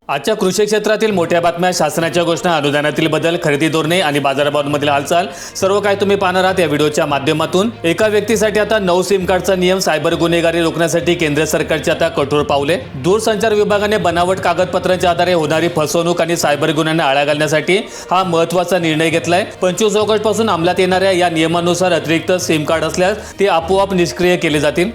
आजच्या कृषी क्षेत्रातील मोठ्या बातम्या, शासनाच्या घोषणा, अनुदानातील बदल, खरेदी धोरणे आणि बाजारभावांमधील हालचाल सर्व काही तुम्ही पाहणार आहात या व्हिडिओच्या माध्यमातून। एका व्यक्तीसाठी आता 9 सिम कार्डचा नियम, सायबर गुन्हेगारी रोखण्यासाठी केंद्र सरकारचे आता कठोर पावले। दूरसंचार विभागाने बनावट कागदपत्रांच्या आधारे होणारी फसवणूक आणि सायबर गुन्ह्यांना आळा घालण्यासाठी हा महत्त्वाचा निर्णय घेतलाय। 25 ऑगस्ट पासून अंमलात येणाऱ्या या नियमानुसार अतिरिक्त सिम कार्ड असल्यास ते आपोआप निष्क्रिय केले जातील।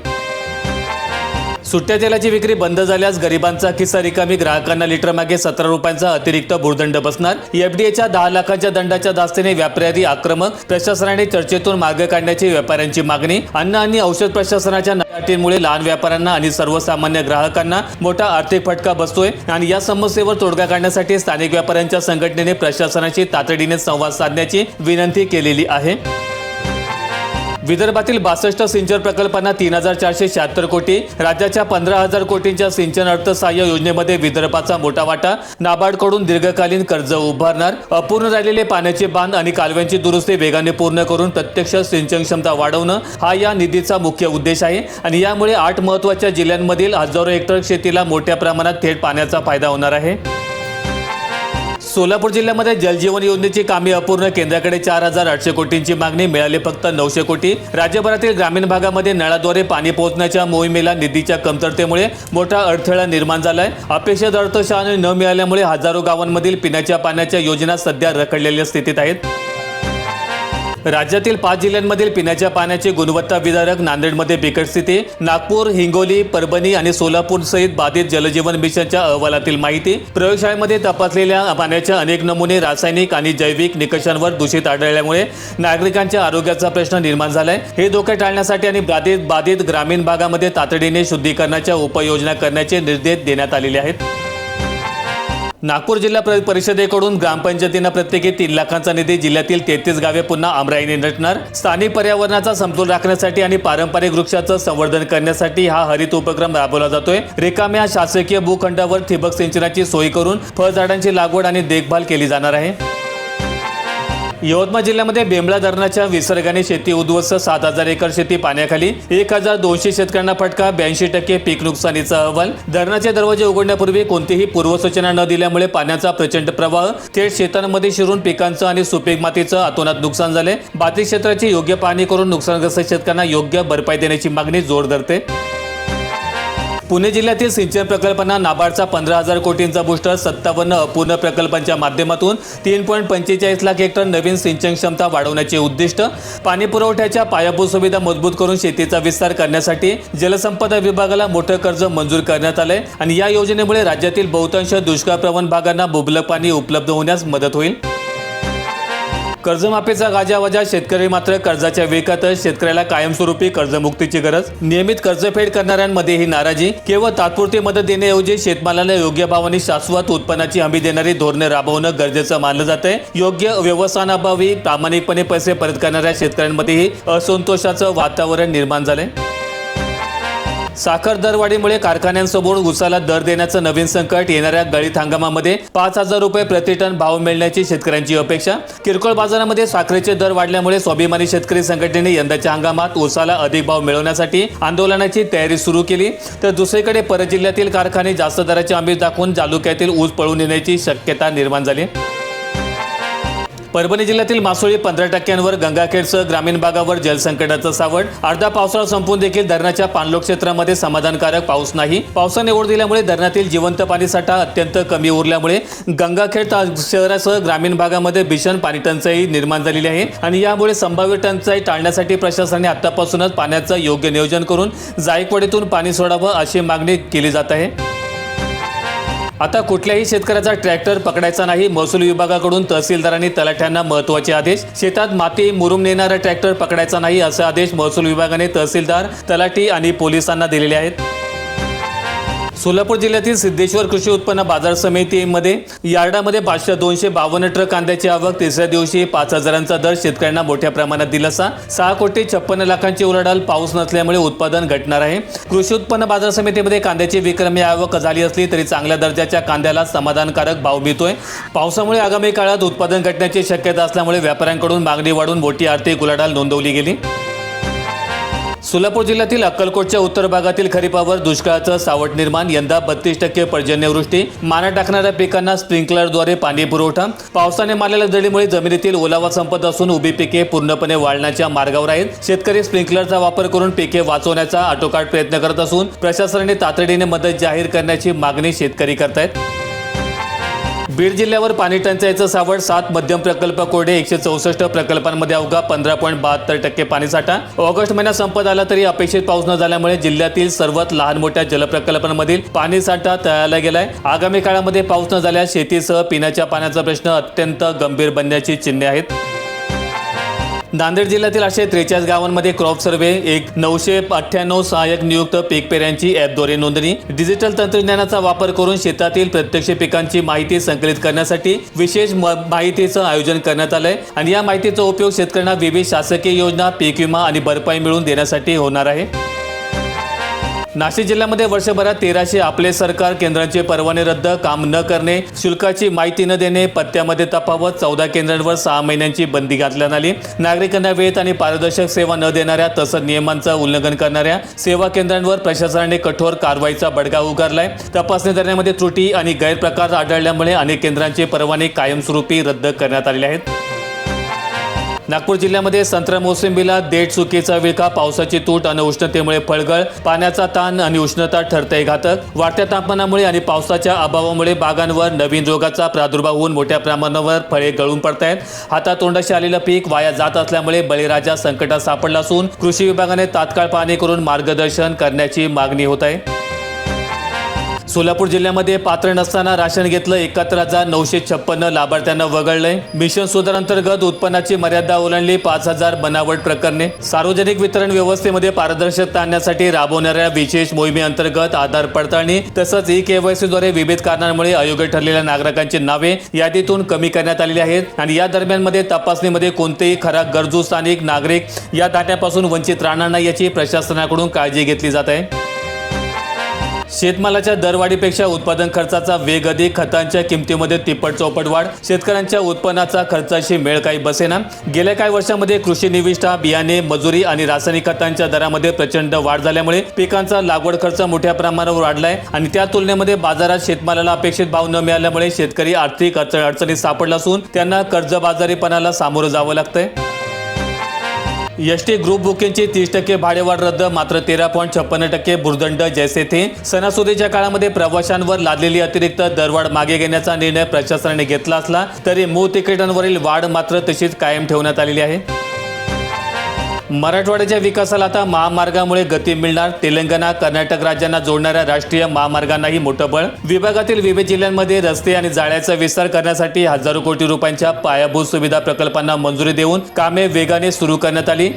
सुट्ट्या तेलाची विक्री बंद झाल्यास गरिबांचा खिस्सा रिकामी, ग्राहकांना लिटर मागे 17 रुपयांचा अतिरिक्त भूर्दंड बसणार। एफडीएच्या 10 लाखांच्या दंडाच्या दास्तीने व्यापारी आक्रमक, प्रशासनाने चर्चेतून मार्ग काढण्याची व्यापाऱ्यांची मागणी। अन्न आणि औषध प्रशासनाच्या नव्या अटींमुळे लहान व्यापाऱ्यांना आणि सर्वसामान्य ग्राहकांना मोठा आर्थिक फटका बसतोय आणि या समस्येवर तोडगा काढण्यासाठी स्थानिक व्यापाऱ्यांच्या संघटनेने प्रशासनाशी तातडीने संवाद साधण्याची विनंती केलेली आहे। विदर्भातील 62 सिंचन प्रकल्पांना 3476 कोटी, राज्याच्या 15000 कोटींच्या सिंचन अर्थसहाय्य योजनेमध्ये विदर्भाचा मोठा वाटा। नाबार्डकडून दीर्घकालीन कर्ज उभारणार। अपूर्ण राहिलेले पाण्याचे बांध आणि कालव्यांची दुरुस्ती वेगाने पूर्ण करून प्रत्यक्ष सिंचन क्षमता वाढवणं हा या निधीचा मुख्य उद्देश आहे आणि यामुळे 8 महत्त्वाच्या जिल्ह्यांमधील हजारो हेक्टर शेतीला मोठ्या प्रमाणात थेट पाण्याचा फायदा होणार आहे। सोलापूर जिल्ह्यामध्ये जलजीवन योजनेची कामे अपूर्ण, केंद्राकडे 4800 कोटींची मागणी, मिळाले फक्त 900 कोटी। राज्यभरातील ग्रामीण भागामध्ये नळाद्वारे पाणी पोहोचण्याच्या मोहिमेला निधीच्या कमतरतेमुळे मोठा अडथळा निर्माण झालाय। अपेक्षित अर्थसहाय्य न मिळाल्यामुळे हजारो गावांमधील पिण्याच्या पाण्याच्या योजना सध्या रखडलेल्या स्थितीत आहेत। राज्यातील 5 जिल्ह्यांमधील पिण्याच्या पाण्याची गुणवत्ता विदारक, नांदेडमध्ये बिकट स्थिती। नागपूर, हिंगोली, परभणी आणि सोलापूर सहित बाधित जलजीवन मिशनच्या अहवालातील माहिती। प्रयोगशाळेमध्ये तपासलेल्या पाण्याच्या अनेक नमुने रासायनिक आणि जैविक निकषांवर दूषित आढळल्यामुळे नागरिकांच्या आरोग्याचा प्रश्न निर्माण झालाय। हे धोके टाळण्यासाठी आणि बाधित ग्रामीण भागामध्ये तातडीने शुद्धीकरणाच्या उपाययोजना करण्याचे निर्देश देण्यात आलेले आहेत। नागपूर जिल्हा परिषदेकडून ग्रामपंचायतींना प्रत्येकी 3 लाखांचा निधी, जिल्ह्यातील 33 गावे पुन्हा आमराईने नटणार। स्थानिक पर्यावरणाचा समतोल राखण्यासाठी आणि पारंपरिक वृक्षाचं संवर्धन करण्यासाठी हा हरित उपक्रम राबवला जातोय। रिकाम्या शासकीय भूखंडावर ठिबक सिंचनाची सोय करून फळझाडांची लागवड आणि देखभाल केली जाणार आहे। यवतमाळ जिल्ह्यामध्ये बेंबळा धरणाच्या विसर्गाने शेती उद्ध्वस्त, 7000 एकर शेती पाण्याखाली, 1200 शेतकऱ्यांना फटका, 82% पीक नुकसानीचा अहवाल। धरणाचे दरवाजे उघडण्यापूर्वी कोणतीही पूर्वसूचना न दिल्यामुळे पाण्याचा प्रचंड प्रवाह थेट शेतांमध्ये शिरून पिकांचं आणि सुपीक मातीचं अतोनात नुकसान झाले। बाधित क्षेत्राची योग्य पाहणी करून नुकसानग्रस्त शेतकऱ्यांना योग्य भरपाई देण्याची मागणी जोर धरते। पुणे जिल्ह्यातील सिंचन प्रकल्पांना नाबार्डचा 15000 कोटींचा बूस्टर, 57 अपूर्ण प्रकल्पांच्या माध्यमातून 3.45 लाख हेक्टर नवीन सिंचन क्षमता वाढवण्याचे उद्दिष्ट। पाणी पुरवठ्याच्या पायाभूत सुविधा मजबूत करून शेतीचा विस्तार करण्यासाठी जलसंपदा विभागाला मोठं कर्ज मंजूर करण्यात आलंय आणि या योजनेमुळे राज्यातील बहुतांश दुष्काळप्रवण भागांना मुबलक पाणी उपलब्ध होण्यास मदत होईल। कर्जमाफीचा गाजावाजा, शेतकरी मात्र कर्जाच्या विळख्यातच, शेतकऱ्याला कायमस्वरूपी कर्जमुक्तीची गरज। नियमित कर्जफेड करणाऱ्यांमध्ये ही नाराजी। केवळ तात्पुरती मदत देण्याऐवजी शेतमालाला योग्य भावाने शाश्वत उत्पन्नाची हमी देणारी धोरणे राबवणं गरजेचं मानलं जातंय। योग्य व्यवस्थापनाअभावी प्रामाणिकपणे पैसे परत करणाऱ्या शेतकऱ्यांमध्येही असंतोषाचं वातावरण निर्माण झालंय। साखर दरवाढीमुळे कारखान्यांसमोर ऊसाला दर देण्याचं नवीन संकट। येणाऱ्या गळीत हंगामामध्ये 5000 रुपये प्रति टन भाव मिळण्याची शेतकऱ्यांची अपेक्षा। किरकोळ बाजारामध्ये साखरेचे दर वाढल्यामुळे स्वाभिमानी शेतकरी संघटनेने यंदाच्या हंगामात ऊसाला अधिक भाव मिळवण्यासाठी आंदोलनाची तयारी सुरू केली, तर दुसरीकडे परत जिल्ह्यातील कारखाने जास्त दराचे आमिष दाखवून तालुक्यातील ऊस पळून येण्याची शक्यता निर्माण झाली। परभणी जिल्ह्यातील मासोळी 15%वर, गंगाखेडसह ग्रामीण भागावर जलसंकटाचं सावट। अर्धा पावसाळा संपून देखील धरणाच्या पाणलोट क्षेत्रामध्ये समाधानकारक पाऊस नाही। पावसाने ओढ दिल्यामुळे धरणातील जिवंत पाणीसाठा अत्यंत कमी उरल्यामुळे गंगाखेड शहरासह ग्रामीण भागामध्ये भीषण पाणी टंचाई निर्माण झालेली आहे आणि यामुळे संभाव्य टंचाई टाळण्यासाठी प्रशासनाने आतापासूनच पाण्याचं योग्य नियोजन करून जायकवाडीतून पाणी सोडावं अशी मागणी केली जात आहे। आता कुठल्याही शेतकऱ्याचा ट्रॅक्टर पकडायचा नाही, महसूल विभागाकडून तहसीलदारांनी तलाठ्यांना महत्त्वाचे आदेश। शेतात माती मुरुम नेणारा ट्रॅक्टर पकडायचा नाही असे आदेश महसूल विभागाने तहसीलदार, तलाठी आणि पोलिसांना दिलेले आहेत। सोलापूर जिल्ह्यातील सिद्धेश्वर कृषी उत्पन्न बाजार समितीमध्ये यार्डामध्ये 252 ट्रक कांद्याची आवक। तिसऱ्या दिवशी 5000चा दर, शेतकऱ्यांना मोठ्या प्रमाणात दिलासा। 6,56,00,000ची उलाढाल, पाऊस नसल्यामुळे उत्पादन घटणार आहे। कृषी उत्पन्न बाजार समितीमध्ये कांद्याची विक्रमी आवक झाली असली तरी चांगल्या दर्जाच्या कांद्याला समाधानकारक भाव मिळतोय। पावसामुळे आगामी काळात उत्पादन घटण्याची शक्यता असल्यामुळे व्यापाऱ्यांकडून मागणी वाढून मोठी आर्थिक उलाढाल नोंदवली गेली। सोलापूर जिल्ह्यातील अक्कलकोटच्या उत्तर भागातील खरीपावर दुष्काळाचं सावट निर्माण. यंदा 32% पर्जन्यवृष्टी. माना टाकणाऱ्या पिकांना स्प्रिंकलरद्वारे पाणी पुरवठा. पावसाने मारलेल्या दडीमुळे जमिनीतील ओलावा संपत असून उभी पिके पूर्णपणे वाळण्याच्या मार्गावर आहेत. शेतकरी स्प्रिंकलरचा वापर करून पिके वाचवण्याचा आटोकाट प्रयत्न करत असून प्रशासनाने तातडीने मदत जाहीर करण्याची मागणी शेतकरी करतायत. बीड जिल्ह्यावर पाणी टंचाईचं सावट. 7 मध्यम प्रकल्प कोरडे. 164 प्रकल्पांमध्ये अवघा 15.72% पाणीसाठा. ऑगस्ट महिना संपत आला तरी अपेक्षित पाऊस न झाल्यामुळे जिल्ह्यातील सर्वात लहान मोठ्या जलप्रकल्पांमधील पाणीसाठा तळाला गेलाय. आगामी काळामध्ये पाऊस न झाल्यास शेतीसह पिण्याच्या पाण्याचा प्रश्न अत्यंत गंभीर बनण्याची चिन्हे आहेत. नांदेड जिल्ह्यातील 843 गावांमध्ये क्रॉप सर्व्हे. 998 सहाय्यक नियुक्त पीक पेऱ्यांची ॲपद्वारे नोंदणी. डिजिटल तंत्रज्ञानाचा वापर करून शेतातील प्रत्यक्ष पिकांची माहिती संकलित करण्यासाठी विशेष माहितीचं आयोजन करण्यात आलंय आणि या माहितीचा उपयोग शेतकऱ्यांना विविध शासकीय योजना, पीक विमा आणि भरपाई मिळवून देण्यासाठी होणार आहे. नाशिक जिल्ह्यामध्ये वर्षभरात 1300 आपले सरकार केंद्रांचे परवाने रद्द. काम न करणे, शुल्काची माहिती न देणे, पत्त्यामध्ये तफावत. 14 केंद्रांवर 6 महिन्यांची बंदी घातण्यात आली. नागरिकांना वेळेत आणि पारदर्शक सेवा न देणाऱ्या तसंच नियमांचं उल्लंघन करणाऱ्या सेवा केंद्रांवर प्रशासनाने कठोर कारवाईचा बडगा उगारलाय. तपासणी करण्यामध्ये त्रुटी आणि गैरप्रकार आढळल्यामुळे अनेक केंद्रांचे परवाने कायमस्वरूपी रद्द करण्यात आलेले आहेत. नागपूर जिल्ह्यामध्ये संत्रा मोसंबीला देठ चुकीचा विळखा. पावसाची तूट आणि उष्णतेमुळे फळगळ. पाण्याचा ताण आणि उष्णता ठरतंय घातक. वाढत्या तापमानामुळे आणि पावसाच्या अभावामुळे बागांवर नवीन रोगाचा प्रादुर्भाव होऊन मोठ्या प्रमाणावर फळे गळून पडतायत. हातातोंडाशी आलेलं पीक वाया जात असल्यामुळे बळीराजा संकटात सापडला असून कृषी विभागाने तात्काळ पाहणी करून मार्गदर्शन करण्याची मागणी होत आहे. सोलापूर जिल्ह्यामध्ये पात्र नसताना राशन घेतलं. 71,956 लाभार्थ्यांना वगळलंय. मिशन सुधारांतर्गत उत्पन्नाची मर्यादा ओलांडली. 5,000 बनावट प्रकरणे. सार्वजनिक वितरण व्यवस्थेमध्ये पारदर्शकता आणण्यासाठी राबवणाऱ्या विशेष मोहिमेअंतर्गत आधार पडताळणी तसंच KYCद्वारे विविध कारणांमुळे अयोग्य ठरलेल्या नागरिकांची नावे यादीतून कमी करण्यात आलेली आहेत आणि या दरम्यानमध्ये तपासणीमध्ये कोणतेही खरा गरजू स्थानिक नागरिक या धान्यापासून वंचित राहणार नाही याची प्रशासनाकडून काळजी घेतली जात आहे. शेतमालाच्या दरवाढीपेक्षा उत्पादन खर्चाचा वेग अधिक. खतांच्या किमतीमध्ये तिप्पट चौपट वाढ. शेतकऱ्यांच्या उत्पन्नाचा खर्चाशी मेळ काही बसेना. गेल्या काही वर्षांमध्ये कृषी निविष्ठा, बियाणे, मजुरी आणि रासायनिक खतांच्या दरामध्ये प्रचंड वाढ झाल्यामुळे पिकांचा लागवड खर्च मोठ्या प्रमाणावर वाढलाय आणि त्या तुलनेमध्ये बाजारात शेतमालाला अपेक्षित भाव न मिळाल्यामुळे शेतकरी आर्थिक अडचणीत सापडला असून त्यांना कर्जबाजारीपणाला सामोरं जावं लागतंय. एसटी ग्रुप बुकिंगची 30% भाडेवाढ रद्द. मात्र 13.56% भुर्दंड जैसे थे. सणासुदीच्या काळामध्ये प्रवाशांवर लादलेली अतिरिक्त दरवाढ मागे घेण्याचा निर्णय प्रशासनाने घेतला असला तरी मूळ तिकिटांवरील वाढ मात्र तशीच कायम ठेवण्यात आलेली आहे. मराठवाड्याच्या विकासाला आता महामार्गामुळे गती मिळणार. तेलंगणा, कर्नाटक राज्यांना जोडणाऱ्या राष्ट्रीय महामार्गांनाही मोठं बळ. विभागातील विविध जिल्ह्यांमध्ये रस्ते आणि जाळ्याचा विस्तार करण्यासाठी हजारो कोटी रुपयांच्या पायाभूत सुविधा प्रकल्पांना मंजुरी देऊन कामे वेगाने सुरू करण्यात आली.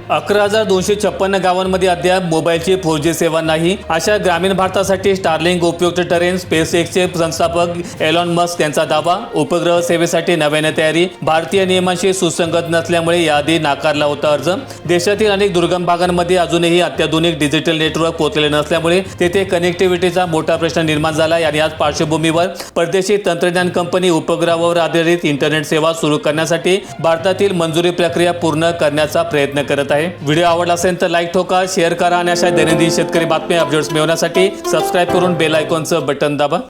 11,256 गावांमध्ये अद्याप मोबाईलची 4G सेवा नाही. अशा ग्रामीण भारतासाठी स्टारलिंक उपयुक्त ठरेल. स्पेसएक्सचे संस्थापक एलॉन मस्क यांचा दावा. उपग्रह सेवेसाठी नव्याने तयारी. भारतीय नियमांशी सुसंगत नसल्यामुळे याआधी नाकारला होता अर्ज. देशातील अनेक दुर्गम भागांमध्ये अजूनही अत्याधुनिक डिजिटल नेटवर्क पोहोचलेले नसल्यामुळे तेथे कनेक्टिव्हिटीचा मोठा प्रश्न निर्माण झाला आणि याच पार्श्वभूमीवर परदेशी तंत्रज्ञान कंपनी उपग्रहावर आधारित इंटरनेट सेवा सुरू करण्यासाठी भारतातील मंजुरी प्रक्रिया पूर्ण करण्याचा प्रयत्न करत आहे. व्हिडिओ आवडला असेल तर लाईक ठोका, शेअर करा आणि अशा दैनंदिन शेतकरी बातम्या अपडेट्स मिळवण्यासाठी सबस्क्राईब करून बेल आयकॉनचं बटन दाबा.